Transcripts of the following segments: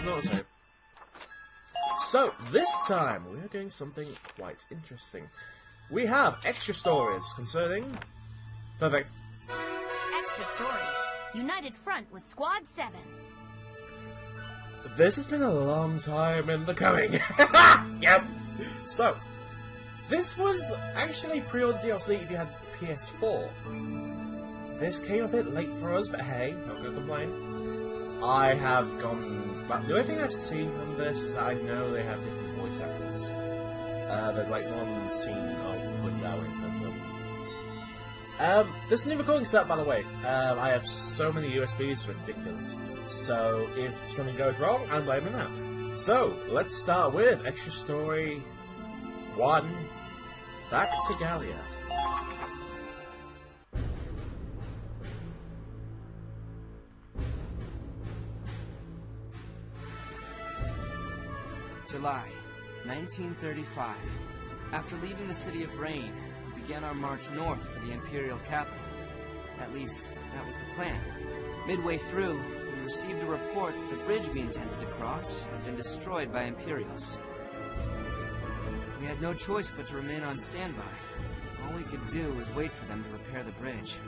an autosave. So, this time, we are doing something quite interesting. We have extra stories concerning... Perfect. Extra story. United front with Squad 7. This has been a long time in the coming. Yes! So, this was actually pre-ordered DLC if you had PS4. This came a bit late for us, but hey, not gonna complain. I have gone... Well, the only thing I've seen from this is that I know they have different voice actors. There's like one scene I'll point out in terms of... this is a new recording setup, by the way. I have so many USBs, it's ridiculous. So, if something goes wrong, I'm blaming that. So, let's start with Extra Story 1, Back to Gallia. July, 1935. After leaving the City of Rain, we began our march north for the Imperial capital. At least, that was the plan. Midway through, we received a report that the bridge we intended to cross had been destroyed by Imperials. We had no choice but to remain on standby. All we could do was wait for them to repair the bridge.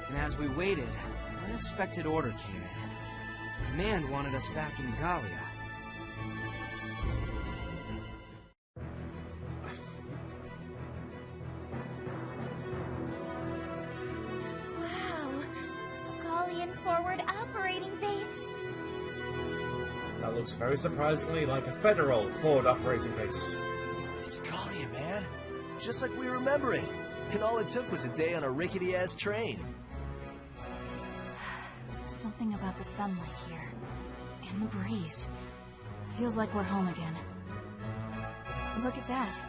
And as we waited, an unexpected order came in. Command wanted us back in Gallia. Forward operating base. That looks very surprisingly like a federal forward operating base. It's Gallia, man. Just like we remember it. And all it took was a day on a rickety-ass train. Something about the sunlight here. And the breeze. Feels like we're home again. Look at that.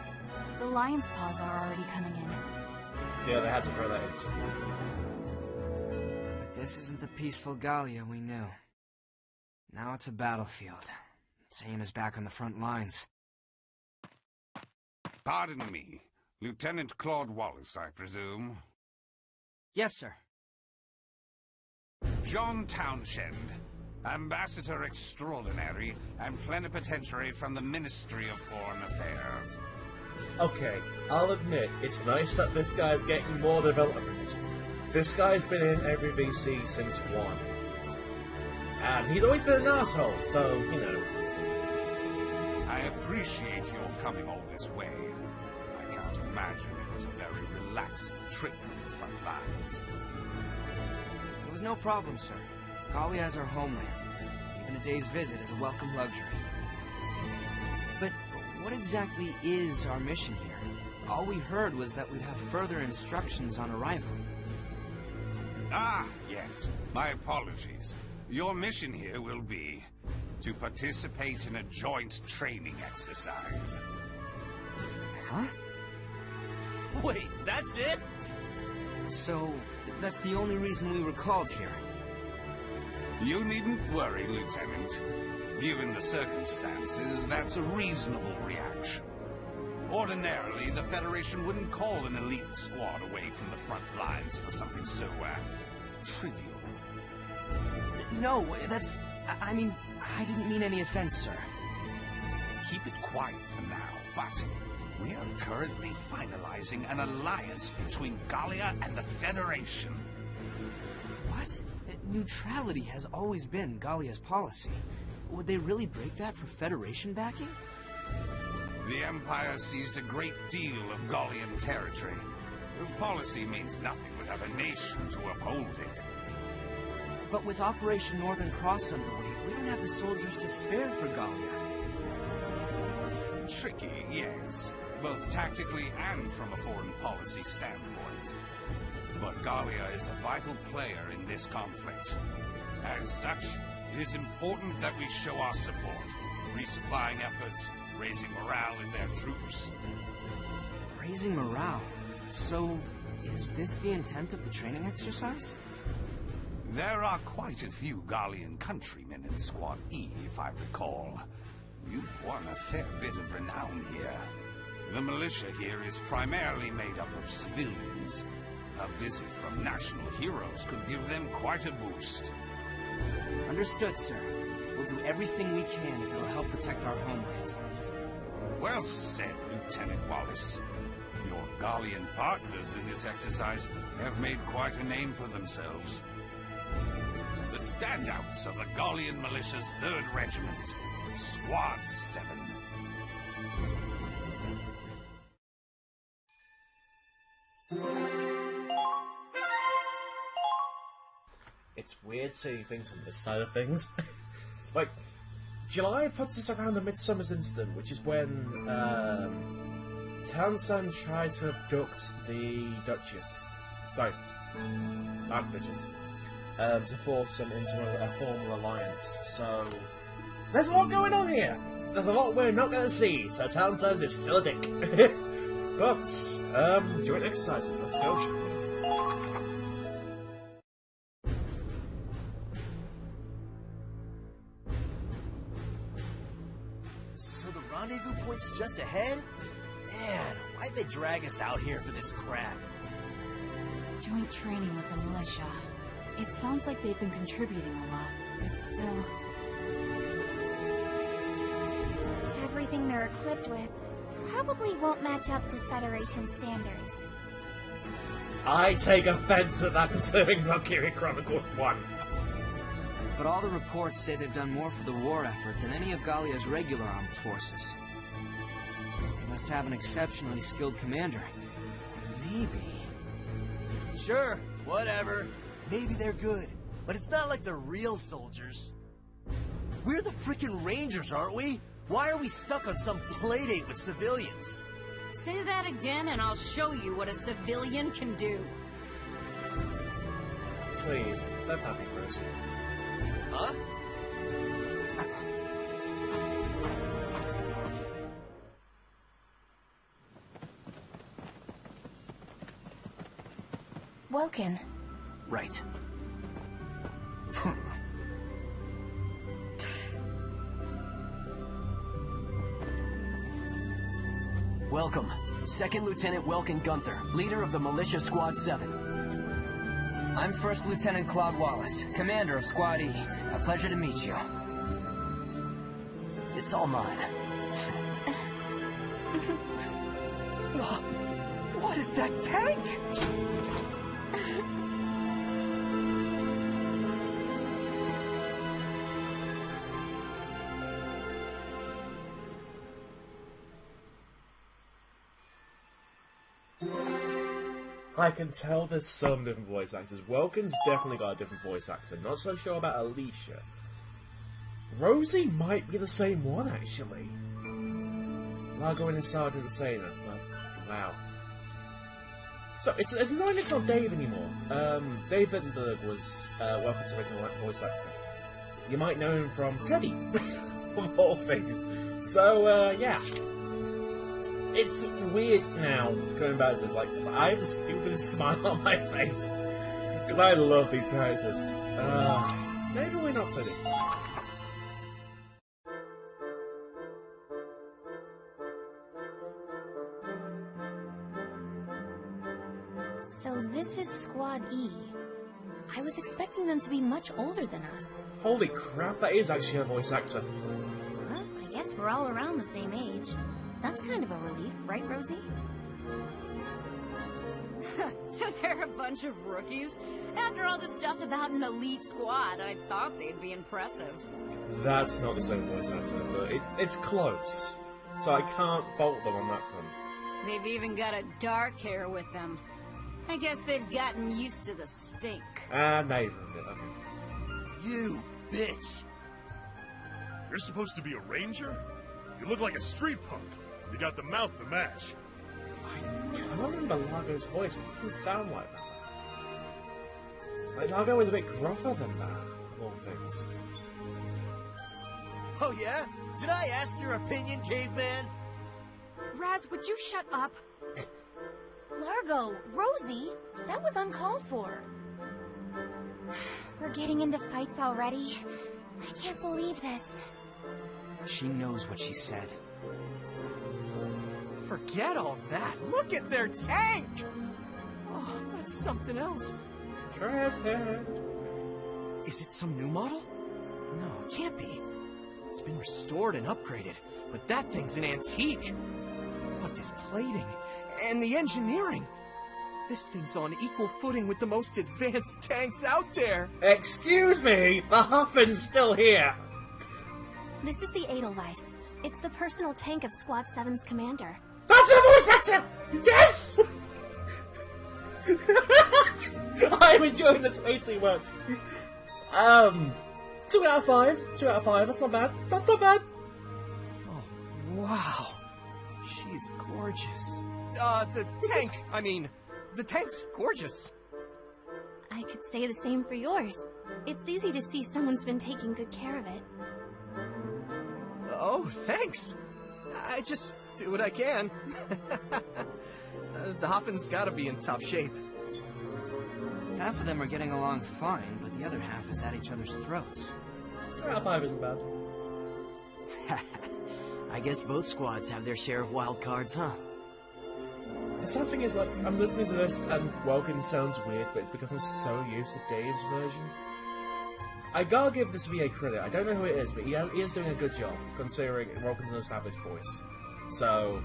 The lion's paws are already coming in. Yeah, they had to throw that in. This isn't the peaceful Gallia we knew. Now it's a battlefield. Same as back on the front lines. Pardon me. Lieutenant Claude Wallace, I presume? Yes, sir. John Townshend, Ambassador Extraordinary and Plenipotentiary from the Ministry of Foreign Affairs. Okay, I'll admit, it's nice that this guy's getting more development. This guy's been in every VC since 1. And he's always been an asshole, so, you know. I appreciate your coming all this way. I can't imagine it was a very relaxing trip from the front lines. It was no problem, sir. Gallia is our homeland. Even a day's visit is a welcome luxury. But what exactly is our mission here? All we heard was that we'd have further instructions on arrival. Ah, yes. My apologies. Your mission here will be to participate in a joint training exercise. Huh? Wait, that's it? So, that's the only reason we were called here. You needn't worry, Lieutenant. Given the circumstances, that's a reasonable reaction. Ordinarily, the Federation wouldn't call an elite squad away from the front lines for something so, trivial. No, that's... I mean, I didn't mean any offense, sir. Keep it quiet for now, but we are currently finalizing an alliance between Gallia and the Federation. What? Neutrality has always been Gallia's policy. Would they really break that for Federation backing? The Empire seized a great deal of Gallian territory. Policy means nothing without a nation to uphold it. But with Operation Northern Cross underway, we don't have the soldiers to spare for Gallia. Tricky, yes. Both tactically and from a foreign policy standpoint. But Gallia is a vital player in this conflict. As such, it is important that we show our support, resupplying efforts, raising morale in their troops. Raising morale? So, is this the intent of the training exercise? There are quite a few Gallian countrymen in Squad E, if I recall. You've won a fair bit of renown here. The militia here is primarily made up of civilians. A visit from national heroes could give them quite a boost. Understood, sir. we'll do everything we can if it'll help protect our homeland. Well said, Lieutenant Wallace. Your Gallian partners in this exercise have made quite a name for themselves. The standouts of the Gallian Militia's 3rd Regiment, Squad 7. It's weird seeing things from this side of things. Like, July puts us around the Midsummer's Incident, which is when Townsend tried to abduct the Duchess. Sorry, Archduchess. To force them into a formal alliance. So, there's a lot going on here. There's a lot we're not going to see, so Townsend is still a dick. But, joint exercises, let's go, shall we? So the rendezvous point's just ahead? Man, why'd they drag us out here for this crap? Joint training with the militia. It sounds like they've been contributing a lot, but still... Everything they're equipped with probably won't match up to Federation standards. I take offense at that considering Valkyria Chronicles 1. But all the reports say they've done more for the war effort than any of Gallia's regular armed forces. They must have an exceptionally skilled commander. Maybe. Sure, whatever. Maybe they're good, but it's not like they're real soldiers. We're the frickin' Rangers, aren't we? Why are we stuck on some playdate with civilians? Say that again and I'll show you what a civilian can do. Please, let that be Rosie. Huh? Welkin. Right. Welcome, 2nd Lieutenant Welkin Gunther, leader of the Militia Squad 7. I'm 1st Lieutenant Claude Wallace, commander of Squad E. A pleasure to meet you. It's all mine. What is that tank? I can tell there's some different voice actors. Welkin's definitely got a different voice actor. Not so sure about Alicia. Rosie might be the same one, actually. Largo and Insar didn't say enough, but wow. So, it's annoying it's not Dave anymore. Dave Wittenberg was welcome to original voice actor. You might know him from Teddy, of all things. So, yeah. It's weird now, going back to this, like, I have the stupidest smile on my face. Because I love these characters. Maybe we're not so different. So this is Squad E. I was expecting them to be much older than us. Holy crap, that is actually a voice actor. Well, I guess we're all around the same age. That's kind of a relief, right, Rosie? So they're a bunch of rookies? After all the stuff about an elite squad, I thought they'd be impressive. That's not the same voice actor, but it's close. So I can't fault them on that front. They've even got a dark hair with them. I guess they've gotten used to the stink. And they ruined it, okay. You bitch! You're supposed to be a ranger? You look like a street punk. You got the mouth to match. I can't remember Largo's voice. It doesn't sound like that. Like, Largo was a bit gruffer than that, of all things. Oh yeah? Did I ask your opinion, caveman? Raz, would you shut up? Largo, Rosie, that was uncalled for. We're getting into fights already. I can't believe this. She knows what she said. Forget all that. Look at their tank! Oh, that's something else. Treadhead. Is it some new model? No, it can't be. It's been restored and upgraded, but that thing's an antique. But this plating and the engineering, this thing's on equal footing with the most advanced tanks out there. Excuse me, the Huffin's still here. This is the Edelweiss. It's the personal tank of Squad 7's commander. That's a voice actor! Yes! I'm enjoying this way too much. 2 out of 5. 2 out of 5. That's not bad. That's not bad. Oh, wow. She's gorgeous. The tank, I mean, the tank's gorgeous. I could say the same for yours. It's easy to see someone's been taking good care of it. Oh, thanks. I just do what I can. The Hoffin's gotta be in top shape. Half of them are getting along fine, but the other half is at each other's throats. 2 out of 5 isn't bad. I guess both squads have their share of wild cards, huh? The sad thing is, like, I'm listening to this and Welkin sounds weird, but it's because I'm so used to Dave's version. I gotta give this VA credit. I don't know who it is, but he is doing a good job, considering Welkin's an established voice. So,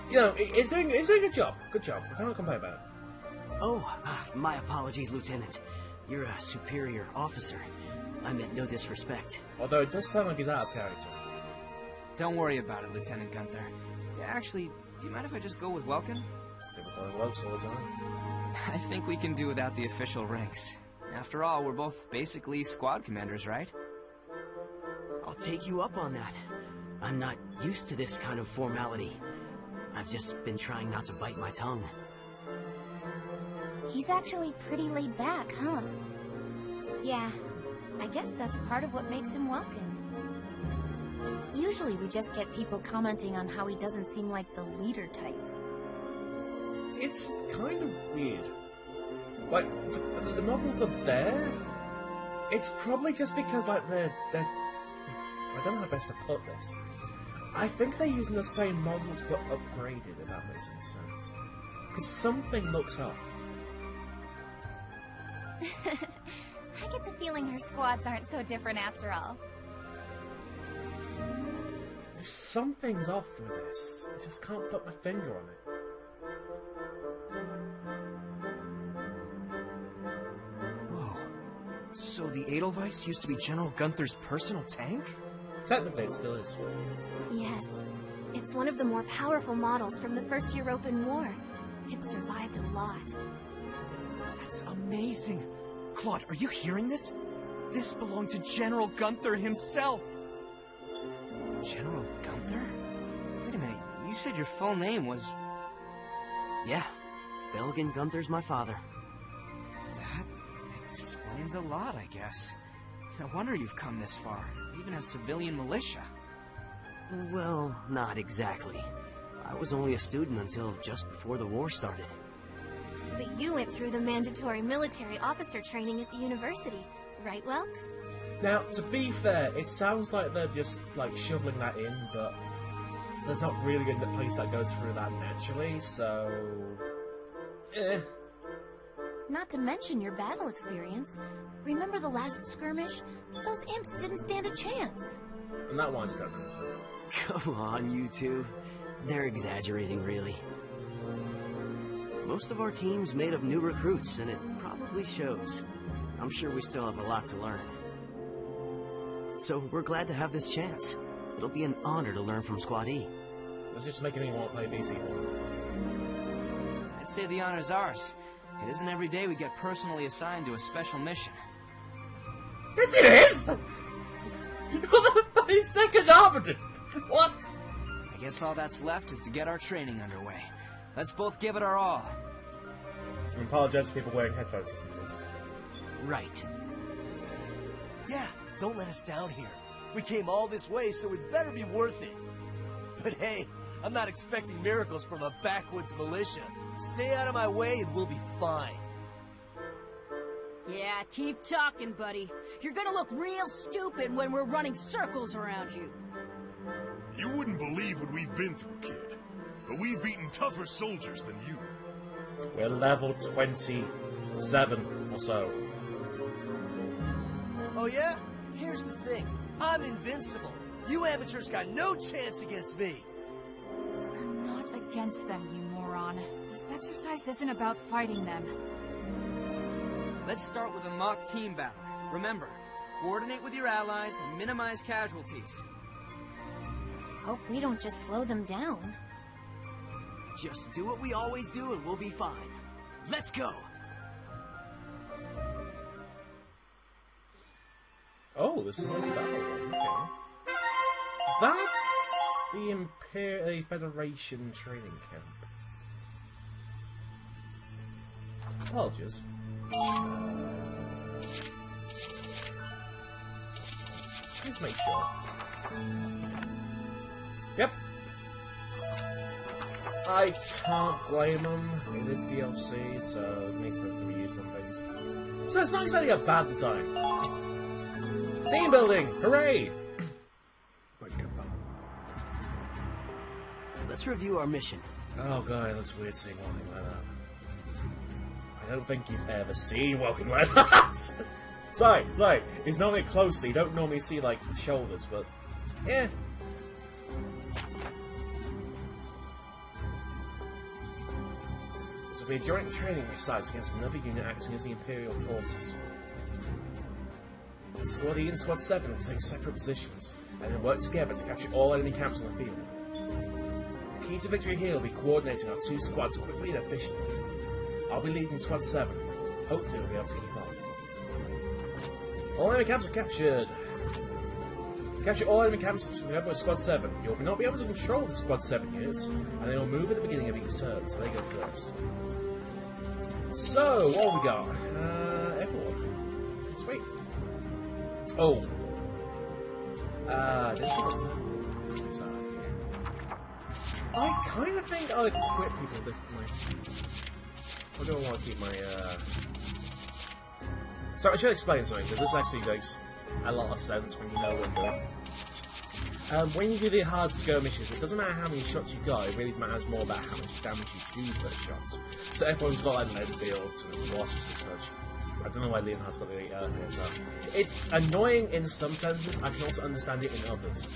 you know, it's doing a good job. Good job. I can't complain about it. Oh, my apologies, Lieutenant. You're a superior officer. I meant no disrespect. Although it does sound like he's out of character. Don't worry about it, Lieutenant Gunther. Yeah, actually, do you mind if I just go with Welkin? People calling Welks all the time. I think we can do without the official ranks. After all, we're both basically squad commanders, right? I'll take you up on that. I'm not used to this kind of formality. I've just been trying not to bite my tongue. He's actually pretty laid back, huh? Yeah, I guess that's part of what makes him Welkin. Usually we just get people commenting on how he doesn't seem like the leader type. It's kind of weird. Like, the models are there. It's probably just because, like, they're... I don't know how best to put this. I think they're using the same models but upgraded, if that makes any sense. Because something looks off. I get the feeling her squads aren't so different after all. Something's off with this. I just can't put my finger on it. Whoa. So the Edelweiss used to be General Gunther's personal tank? Technically, it still is. Yes. It's one of the more powerful models from the First European War. It survived a lot. That's amazing. Claude, are you hearing this? This belonged to General Gunther himself. General Gunther? Wait a minute, you said your full name was... Yeah, Belgian Gunther's my father. That explains a lot, I guess. No wonder you've come this far, even as civilian militia. Well, not exactly. I was only a student until just before the war started. But you went through the mandatory military officer training at the university, right, Welks? Now, to be fair, it sounds like they're just, like, shoveling that in, but there's not really a place that goes through that naturally, so... Not to mention your battle experience. Remember the last skirmish? Those imps didn't stand a chance. And that one just don't know. Come on, you two. They're exaggerating, really. Most of our team's made of new recruits, and it probably shows. I'm sure we still have a lot to learn. So we're glad to have this chance. It'll be an honor to learn from Squad E. That's just making me want to play VC1. I'd say the honor's ours. It isn't every day we get personally assigned to a special mission. Yes, it is! You're the second armored. What? I guess all that's left is to get our training underway. Let's both give it our all. I apologize to people wearing headphones or something. Right. Yeah, don't let us down here. We came all this way, so it better be worth it. But hey, I'm not expecting miracles from a backwoods militia. Stay out of my way and we'll be fine. Yeah, keep talking, buddy. You're gonna look real stupid when we're running circles around you. You wouldn't believe what we've been through, kid. But we've beaten tougher soldiers than you. We're level 27 or so. Oh yeah? Here's the thing. I'm invincible. You amateurs got no chance against me! We're not against them, you moron. This exercise isn't about fighting them. Let's start with a mock team battle. Remember, coordinate with your allies and minimize casualties. Hope we don't just slow them down. Just do what we always do and we'll be fine. Let's go! Oh, this is a nice battle. Okay. That's the Federation training camp. Apologies. Let's make sure. Yep. I can't blame them in this DLC, so it makes sense to reuse some things. So it's not exactly a bad design. Team building! Hooray! Let's review our mission. Oh god, it looks weird seeing walking like that. I don't think you've ever seen walking like that! Sorry, it's normally close, so you don't normally see, like, the shoulders, but... yeah. This will be a joint training exercise against another unit acting as the Imperial forces. Squad E and Squad 7 will take separate positions, and then work together to capture all enemy camps on the field. The key to victory here will be coordinating our two squads quickly and efficiently. I'll be leading Squad 7. Hopefully we'll be able to keep up. All enemy camps are captured. Capture all enemy camps together with Squad 7. You will not be able to control the Squad 7 units, and they will move at the beginning of each turn, so they go first. So, what have we got? Everyone. Sweet. Oh. This is I kind of think I'll equip people differently. I don't want to keep my, So I should explain something, because this actually makes a lot of sense when you know what you're doing. When you do the hard skirmishes, it doesn't matter how many shots you got, it really matters more about how much damage you do per shot. So everyone's got like lead fields and wasps and such. I don't know why Leonhard's got the so. It's annoying in some senses, I can also understand it in others.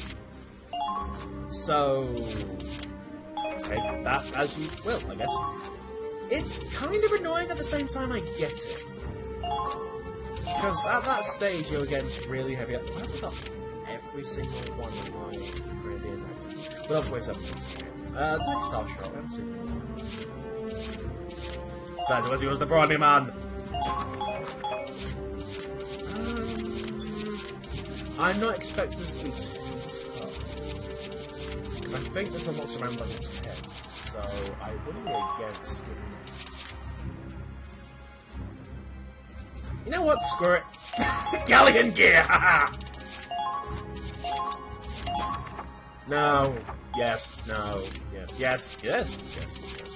So take that as you will, I guess. It's kind of annoying at the same time I get it. Because at that stage you're against really heavy... I've got every single one of my grenadiers active. But I'll wait up. Attack Star Shot, I haven't seen it. Besides, what's yours, the brawny man? I'm not expecting this to be too tough. Because I think this unlocks around level 10. So I wouldn't be against giving... You know what? Screw it. Galleon gear! No. Yes. No. Yes. Yes. Yes. Yes. Yes.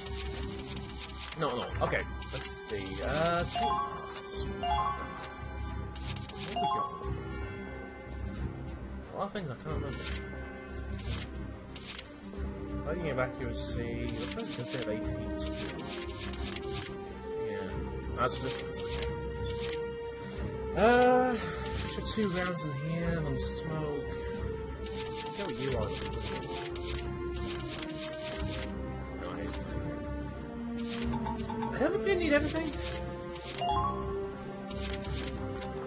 No. No. Okay. Let's see. What have we got? A lot of things I can't remember. Fighting accuracy. Looks like a bit of AP too. Yeah. That's resistance. Extra 2 rounds in here, let me smoke. Go with you on. No, I don't think I need everything.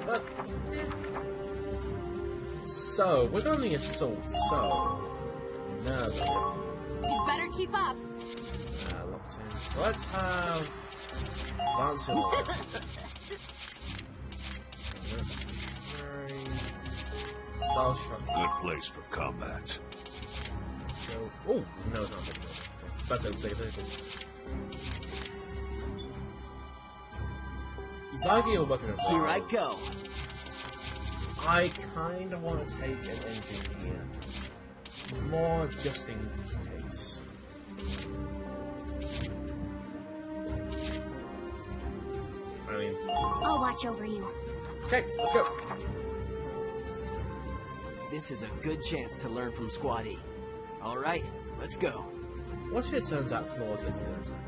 But, so, we're going to the assault, so... No, you better keep up. Locked in. So let's have... Lance and Lance. Style shot. Good place for combat. Let's go. Oh, no, it's not. That's how we take it. Zagi will bucket of Here I go. I kind of want to take an engineer. More just in case. I mean... I'll watch over you. Okay, let's go. This is a good chance to learn from Squad E. Alright, let's go. What if it turns out Claude isn't an attack?